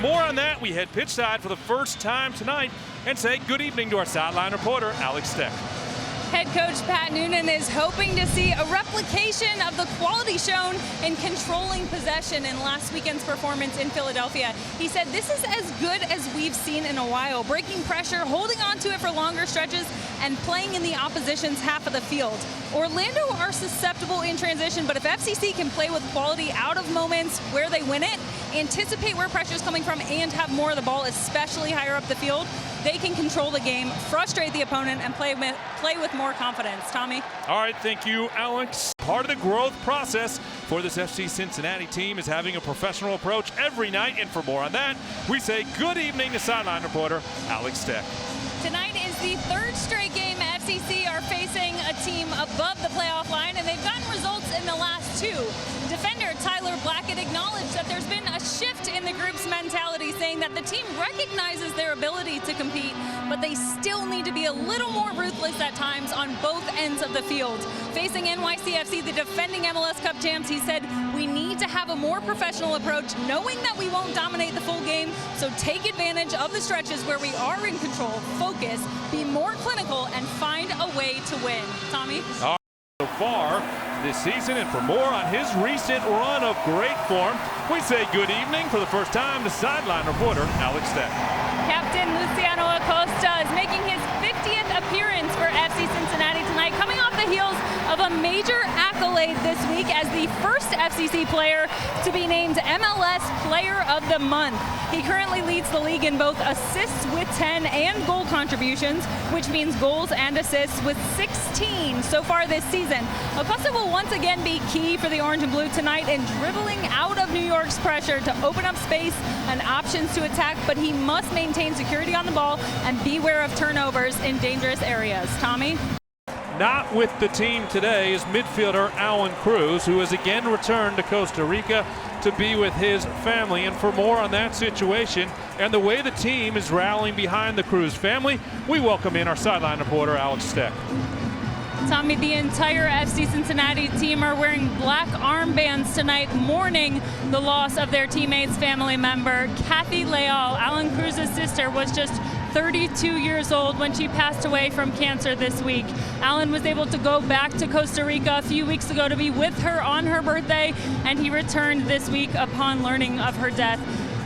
more on that, we head pitch side for the first time tonight and say good evening to our sideline reporter, Alex Stec. Head coach Pat Noonan is hoping to see a replication of the quality shown in controlling possession in last weekend's performance in Philadelphia. He said this is as good as we've seen in a while, breaking pressure, holding on to it for longer stretches, and playing in the opposition's half of the field. Orlando are susceptible in transition, but if FCC can play with quality out of moments where they win it, anticipate where pressure is coming from, and have more of the ball, especially higher up the field, they can control the game, frustrate the opponent, and play with more confidence. Tommy? All right, thank you, Alex. Part of the growth process for this FC Cincinnati team is having a professional approach every night, and for more on that, we say good evening to sideline reporter Alex Stec. Tonight is the third straight game FCC are facing a team above the playoff line, and they've gotten results in the last two. Defender Tyler Blackett acknowledged that there's been a shift in the group's mentality, saying that the team recognizes their ability to compete, but they still need to be a little more ruthless at times on both ends of the field. Facing NYCFC, the defending MLS Cup champs, he said, we need to have a more professional approach, knowing that we won't dominate the full game, so take advantage of the stretches where we are in control, focus, be more clinical, and find a way to win. Tommy? So far this season, and for more on his recent run of great form, we say good evening for the first time to sideline reporter Alex Stec. Captain Luciano Acosta is making his 50th appearance for FC Cincinnati tonight, coming off the heels of a major accolade this week as the first FCC player to be named MLS Player of the Month. He currently leads the league in both assists with 10 and goal contributions, which means goals and assists with 16 so far this season. Acosta will once again be key for the Orange and Blue tonight in dribbling out of New York's pressure to open up space and options to attack, but he must maintain security on the ball and beware of turnovers in dangerous areas. Tommy? Not with the team today is midfielder Alan Cruz, who has again returned to Costa Rica to be with his family. And for more on that situation and the way the team is rallying behind the Cruz family, we welcome in our sideline reporter Alex Stec. Tommy, the entire FC Cincinnati team are wearing black armbands tonight, mourning the loss of their teammate's family member. Kathy Leal, Alan Cruz's sister, was just 32 years old when she passed away from cancer this week. Alan was able to go back to Costa Rica a few weeks ago to be with her on her birthday, and he returned this week upon learning of her death.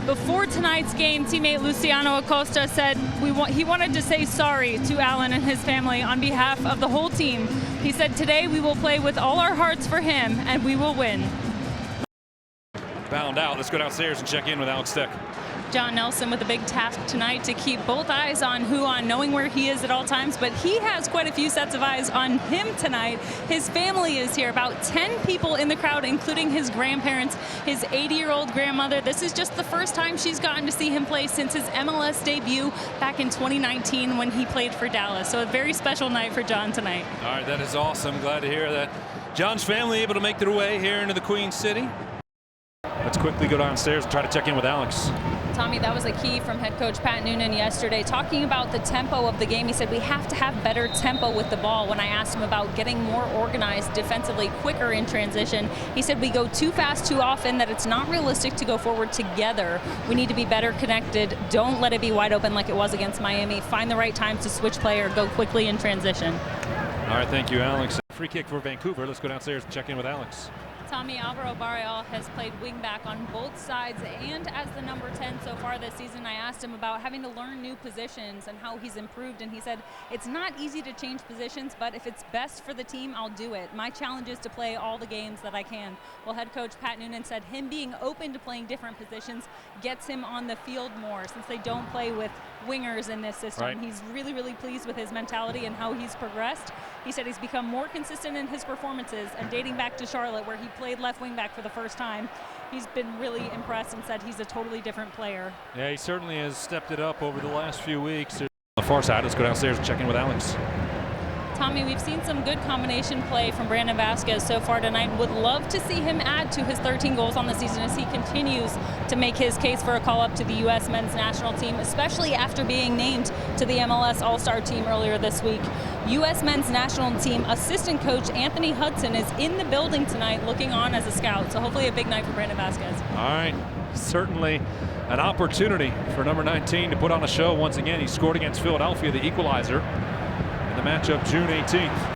Before tonight's game, teammate Luciano Acosta said he wanted to say sorry to Alan and his family on behalf of the whole team. He said, today we will play with all our hearts for him, and we will win. Bound out. Let's go downstairs and check in with Alex Stec. John Nelson with a big task tonight to keep both eyes on Huan, knowing where he is at all times, but he has quite a few sets of eyes on him tonight. His family is here, about 10 people in the crowd, including his grandparents, his 80-year-old grandmother. This is just the first time she's gotten to see him play since his MLS debut back in 2019 when he played for Dallas. So a very special night for John tonight. All right, that is awesome. Glad to hear that John's family able to make their way here into the Queen City. Let's quickly go downstairs and try to check in with Alex. Tommy, that was a key from head coach Pat Noonan yesterday, talking about the tempo of the game. He said we have to have better tempo with the ball. When I asked him about getting more organized defensively, quicker in transition, he said we go too fast too often, that it's not realistic to go forward together. We need to be better connected. Don't let it be wide open like it was against Miami. Find the right times to switch play or go quickly in transition. All right, thank you, Alex. Free kick for Vancouver. Let's go downstairs and check in with Alex. Tommy, Alvaro Barreal has played wingback on both sides and as the number 10 so far this season. I asked him about having to learn new positions and how he's improved, and he said, it's not easy to change positions, but if it's best for the team, I'll do it. My challenge is to play all the games that I can. Well, head coach Pat Noonan said him being open to playing different positions gets him on the field more, since they don't play with wingers in this system. Right. He's really, really pleased with his mentality and how he's progressed. He said he's become more consistent in his performances, and dating back to Charlotte, where he played left wing back for the first time, he's been really impressed and said he's a totally different player. Yeah, he certainly has stepped it up over the last few weeks. On the far side, let's go downstairs and check in with Alex. Tommy, we've seen some good combination play from Brandon Vasquez so far tonight. Would love to see him add to his 13 goals on the season as he continues to make his case for a call-up to the U.S. men's national team, especially after being named to the MLS All-Star team earlier this week. U.S. men's national team assistant coach Anthony Hudson is in the building tonight looking on as a scout, so hopefully a big night for Brandon Vasquez. All right, certainly An opportunity for number 19 to put on a show once again. He scored against Philadelphia, the equalizer, in the matchup June 18th.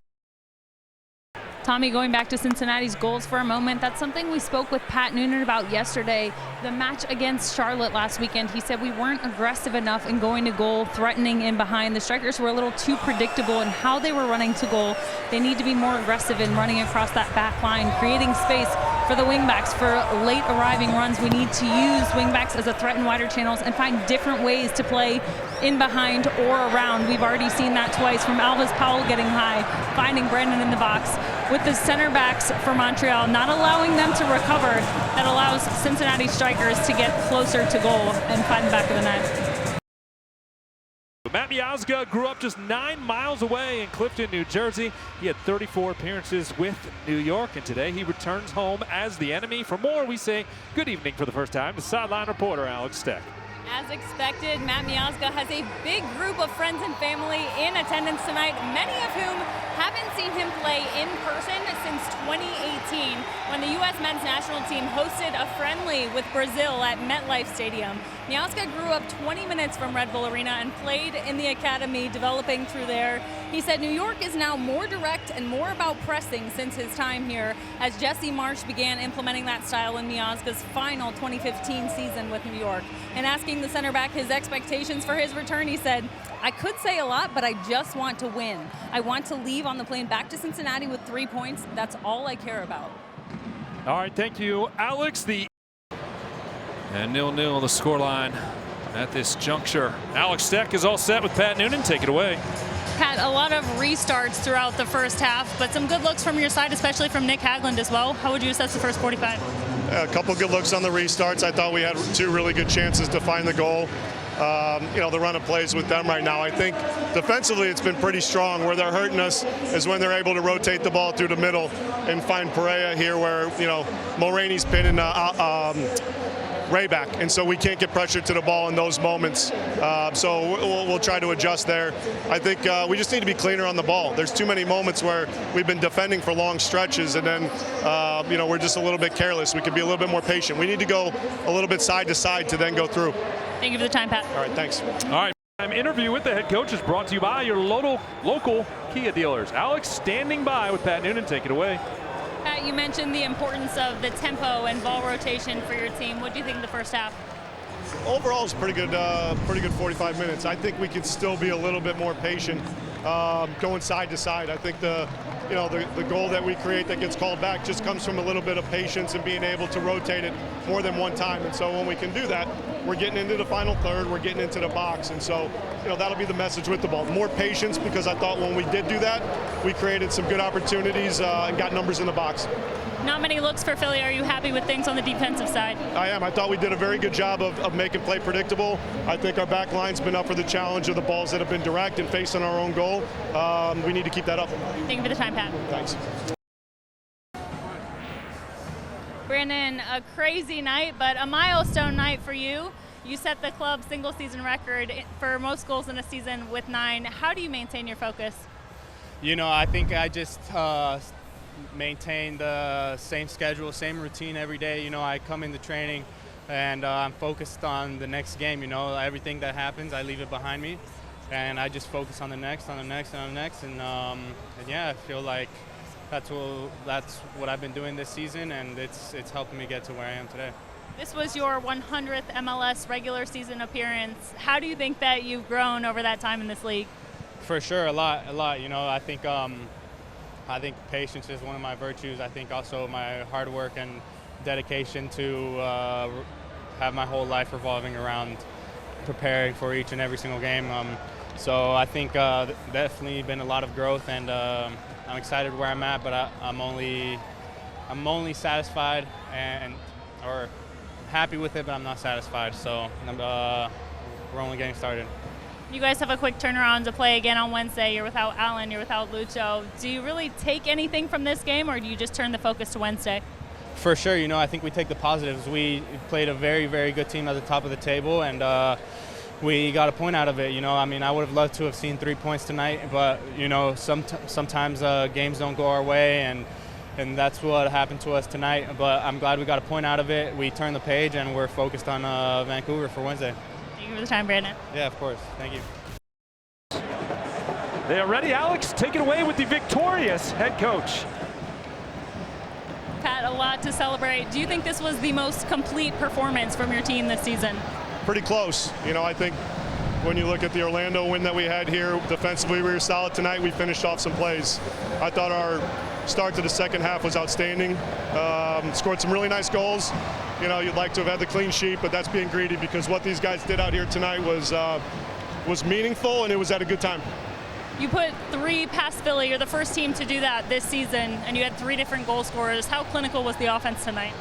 Tommy, going back to Cincinnati's goals for a moment, that's something we spoke with Pat Noonan about yesterday. The match against Charlotte last weekend, he said we weren't aggressive enough in going to goal, threatening in behind. The strikers were a little too predictable in how they were running to goal. They need to be more aggressive in running across that back line, creating space for the wingbacks. For late arriving runs, we need to use wingbacks as a threat in wider channels and find different ways to play in behind or around. We've already seen that twice, from Alvis Powell getting high, finding Brandon in the box. With the center backs for Montreal not allowing them to recover, that allows Cincinnati strikers to get closer to goal and find the back of the net. Matt Miazga grew up just 9 miles away in Clifton, New Jersey. He had 34 appearances with New York, and today he returns home as the enemy. For more, we say good evening for the first time to sideline reporter Alex Stec. As expected, Matt Miazga has a big group of friends and family in attendance tonight, many of whom haven't seen him play in person since 2018, when the U.S. men's national team hosted a friendly with Brazil at MetLife Stadium. Miazga grew up 20 minutes from Red Bull Arena and played in the academy, developing through there. He said New York is now more direct and more about pressing since his time here, as Jesse Marsch began implementing that style in Miazga's final 2015 season with New York. And asking the center back his expectations for his return, he said, "I could say a lot, but I just want to win. I want to leave on the plane back to Cincinnati with 3 points. That's all I care about." All right, thank you, Alex. And 0-0 the scoreline at this juncture. Alex Stec is all set with Pat Noonan. Take it away. Pat, a lot of restarts throughout the first half, but some good looks from your side, especially from Nick Hagland as well. How would you assess the first 45? A couple good looks on the restarts. I thought we had 2 really good chances to find the goal. The run of plays with them right now, I think defensively it's been pretty strong. Where they're hurting us is when they're able to rotate the ball through the middle and find Perea here, where Mulroney's pinning Ray back, and so we can't get pressure to the ball in those moments. So we'll try to adjust there. I think we just need to be cleaner on the ball. There's too many moments where we've been defending for long stretches, and then we're just a little bit careless. We could be a little bit more patient. We need to go a little bit side to side to then go through. Thank you for the time, Pat. All right, thanks. All right. Interview with the head coach is brought to you by your local Kia dealers. Alex standing by with Pat Noonan. Take it away. Pat, you mentioned the importance of the tempo and ball rotation for your team. What do you think of the first half? Overall, it's pretty good 45 minutes. I think we could still be a little bit more patient going side to side. I think the goal that we create that gets called back just comes from a little bit of patience and being able to rotate it more than one time. And so when we can do that, we're getting into the final third, we're getting into the box. And so, that'll be the message with the ball. More patience, because I thought when we did do that, we created some good opportunities and got numbers in the box. Not many looks for Philly. Are you happy with things on the defensive side? I am. I thought we did a very good job of making play predictable. I think our back line's been up for the challenge of the balls that have been direct and facing our own goal. We need to keep that up. Thank you for the time, Pat. Thanks. Brandon, a crazy night, but a milestone night for you. You set the club's single-season record for most goals in a season with 9. How do you maintain your focus? I think I just maintain the same schedule, same routine every day. I come into training and I'm focused on the next game. Everything that happens, I leave it behind me, and I just focus on the next, on the next, and on the next. And yeah, I feel like that's what I've been doing this season, and it's helping me get to where I am today. This was your 100th MLS regular season appearance. How do you think that you've grown over that time in this league? For sure, a lot. I think patience is one of my virtues. I think also my hard work and dedication to have my whole life revolving around preparing for each and every single game. So I think definitely been a lot of growth, and I'm excited where I'm at. But I'm only satisfied or happy with it, but I'm not satisfied. So we're only getting started. You guys have a quick turnaround to play again on Wednesday. You're without Allen, you're without Lucho. Do you really take anything from this game, or do you just turn the focus to Wednesday? For sure, I think we take the positives. We played a very, very good team at the top of the table, and we got a point out of it. I would have loved to have seen 3 points tonight, but sometimes games don't go our way, and and that's what happened to us tonight. But I'm glad we got a point out of it. We turned the page, and we're focused on Vancouver for Wednesday. Thank you for the time, Brandon. Yeah, of course. Thank you. They are ready, Alex. Take it away with the victorious head coach. Pat, a lot to celebrate. Do you think this was the most complete performance from your team this season? Pretty close. You know, I think when you look at the Orlando win that we had here, defensively we were solid tonight. We finished off some plays. I thought our start to the second half was outstanding. Scored some really nice goals. You know, you'd like to have had the clean sheet, but that's being greedy because what these guys did out here tonight was meaningful, and it was at a good time. You put 3 past Philly. You're the first team to do that this season, and you had 3 different goal scorers. How clinical was the offense tonight?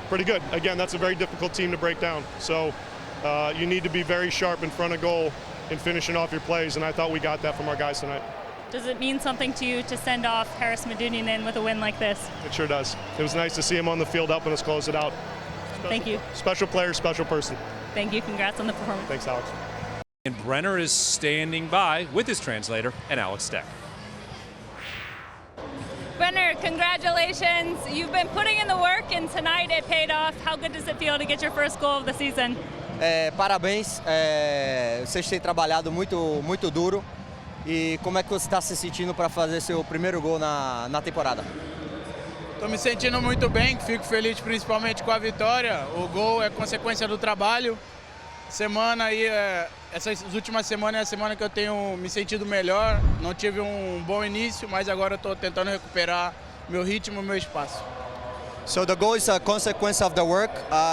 Pretty good. Again, that's a very difficult team to break down. So you need to be very sharp in front of goal in finishing off your plays, and I thought we got that from our guys tonight. Does it mean something to you to send off Harris Medunian with a win like this? It sure does. It was nice to see him on the field helping us close it out. Thank you. Special player, special person. Thank you. Congrats on the performance. Thanks, Alex. And Brenner is standing by with his translator and Alex Stec. Brenner, congratulations. You've been putting in the work, and tonight it paid off. How good does it feel to get your first goal of the season? Parabéns, vocês têm trabalhado muito duro. E como é que você está se sentindo para fazer seu primeiro gol na temporada? Estou me sentindo muito bem, fico feliz principalmente com a vitória. O gol é consequência do trabalho. Semana aí, essas últimas semanas é a semana que eu tenho me sentido melhor. Não tive bom início, mas agora estou tentando recuperar meu ritmo, meu espaço. So the goal is a consequence of the work.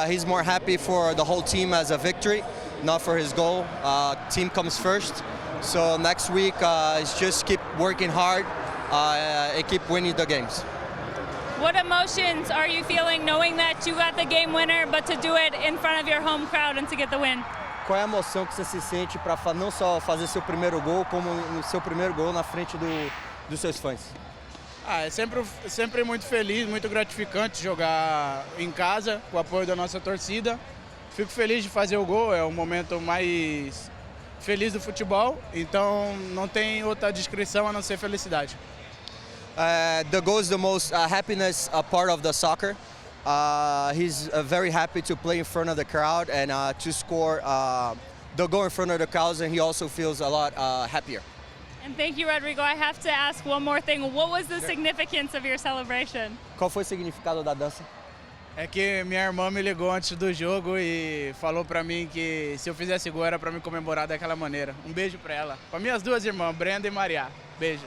He's more happy for the whole team as a victory, not for his goal. Team comes first. So next week is just keep working hard and keep winning the games. What emotions are you feeling knowing that you got the game winner, but to do it in front of your home crowd and to get the win? Qual é a emoção que você se sente para não só fazer seu primeiro gol, como no seu primeiro gol na frente dos seus fãs? É sempre muito feliz, muito gratificante jogar em casa com o apoio da nossa torcida. Fico feliz de fazer o gol, é o momento mais feliz do futebol, então não tem outra descrição a não ser felicidade. The goal is the most happiness part of the soccer. He's very happy to play in front of the crowd and to score the goal in front of the crowd, and he also feels a lot happier. And thank you, Rodrigo. I have to ask one more thing. What was the significance of your celebration? Qual foi o significado da dança? É que minha irmã me ligou antes do jogo e falou pra mim que se eu fizesse gol era pra me comemorar daquela maneira. Beijo pra ela. Para minhas duas irmãs, Brenda e Maria. Beijo.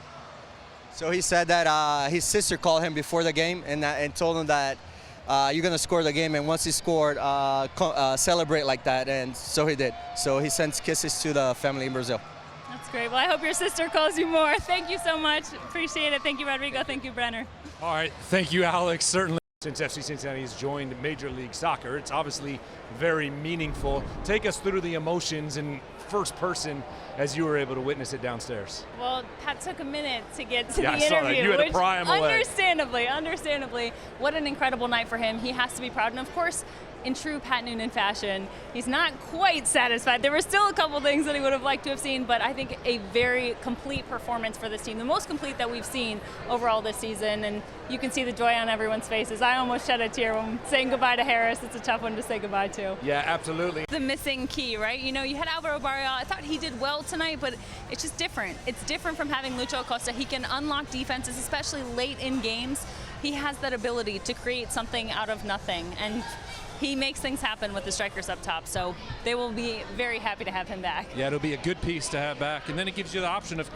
So he said that his sister called him before the game and told him that you're going to score the game, and once he scored, celebrate like that, and so he did. So he sends kisses to the family in Brazil. That's great. Well, I hope your sister calls you more. Thank you so much. Appreciate it. Thank you, Rodrigo. Thank you, Brenner. All right, thank you, Alex. Certainly, since FC Cincinnati has joined Major League Soccer, it's obviously very meaningful. Take us through the emotions in first person as you were able to witness it downstairs. Well, Pat took a minute to get to Yeah, the I saw interview. that. You had to which pry him away. Understandably, what an incredible night for him. He has to be proud. And of course, in true Pat Noonan fashion, he's not quite satisfied. There were still a couple things that he would have liked to have seen, but I think a very complete performance for this team, the most complete that we've seen overall this season. And you can see the joy on everyone's faces. I almost shed a tear when saying goodbye to Harris. It's a tough one to say goodbye to. Yeah, absolutely. The missing key, right? You know, you had Alvaro Barrial. I thought he did well tonight, but it's just different. It's different from having Lucho Acosta. He can unlock defenses, especially late in games. He has that ability to create something out of nothing, and he makes things happen with the strikers up top, so they will be very happy to have him back. Yeah, it'll be a good piece to have back, and then it gives you the option of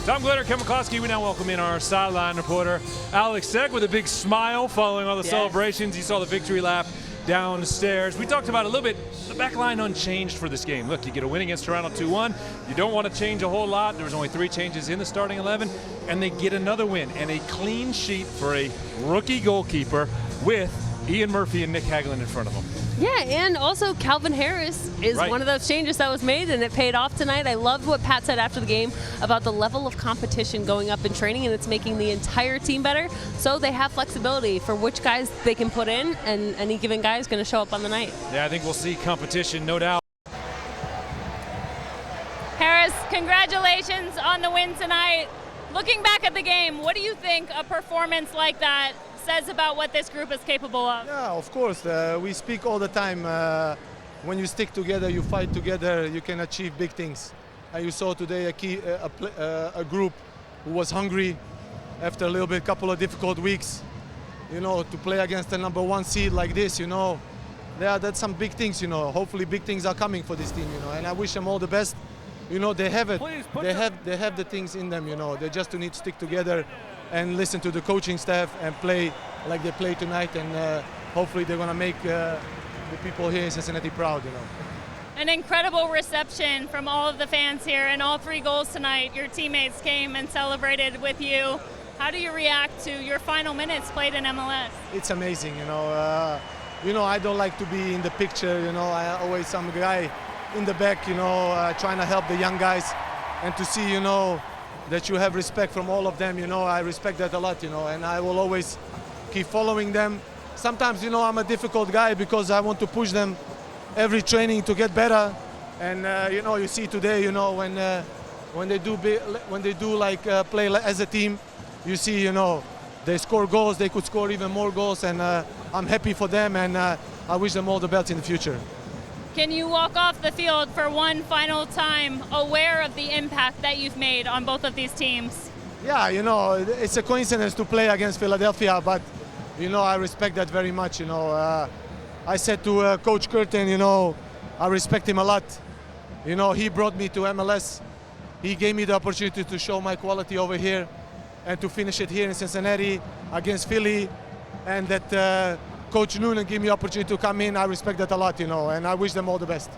Tom Glitter, Kevin McCloskey. We now welcome in our sideline reporter, Alex Stec, with a big smile following all the celebrations. You saw the victory lap downstairs. We talked about a little bit the back line unchanged for this game. Look, you get a win against Toronto 2-1. You don't want to change a whole lot. There was only 3 changes in the starting 11, and they get another win and a clean sheet for a rookie goalkeeper with Ian Murphy and Nick Hagelin in front of him. Yeah, and also Calvin Harris is one of those changes that was made, and it paid off tonight. I loved what Pat said after the game about the level of competition going up in training, and it's making the entire team better. So they have flexibility for which guys they can put in, and any given guy is going to show up on the night. Yeah, I think we'll see competition, no doubt. Harris, congratulations on the win tonight. Looking back at the game, what do you think a performance like that says about what this group is capable of? Yeah, of course. We speak all the time. When you stick together, you fight together, you can achieve big things. And you saw today a group who was hungry after a little bit, couple of difficult weeks. You know, to play against the #1 seed like this, you know, that's some big things. You know, hopefully big things are coming for this team. You know, and I wish them all the best. You know, they have it. They have the things in them. You know, they just need to stick together and listen to the coaching staff and play like they play tonight. And hopefully they're gonna make the people here in Cincinnati proud. You know. An incredible reception from all of the fans here, and all 3 goals tonight. Your teammates came and celebrated with you. How do you react to your final minutes played in MLS? It's amazing, you know. I don't like to be in the picture, you know. I always some guy in the back, you know, trying to help the young guys, and to see, you know, that you have respect from all of them, you know. I respect that a lot, you know, and I will always keep following them. Sometimes, you know, I'm a difficult guy because I want to push them every training to get better, and you know, you see today, you know, when they do play as a team, you see, you know, they score goals. They could score even more goals, and I'm happy for them, and I wish them all the best in the future. Can you walk off the field for one final time, aware of the impact that you've made on both of these teams? Yeah, you know, it's a coincidence to play against Philadelphia, but you know, I respect that very much. You know, I said to Coach Curtin, you know, I respect him a lot. You know, he brought me to MLS. He gave me the opportunity to show my quality over here and to finish it here in Cincinnati against Philly. And that Coach Noonan gave me the opportunity to come in. I respect that a lot, you know, and I wish them all the best.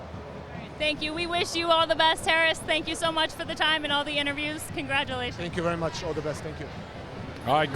Thank you. We wish you all the best, Harris. Thank you so much for the time and all the interviews. Congratulations. Thank you very much. All the best. Thank you. All right.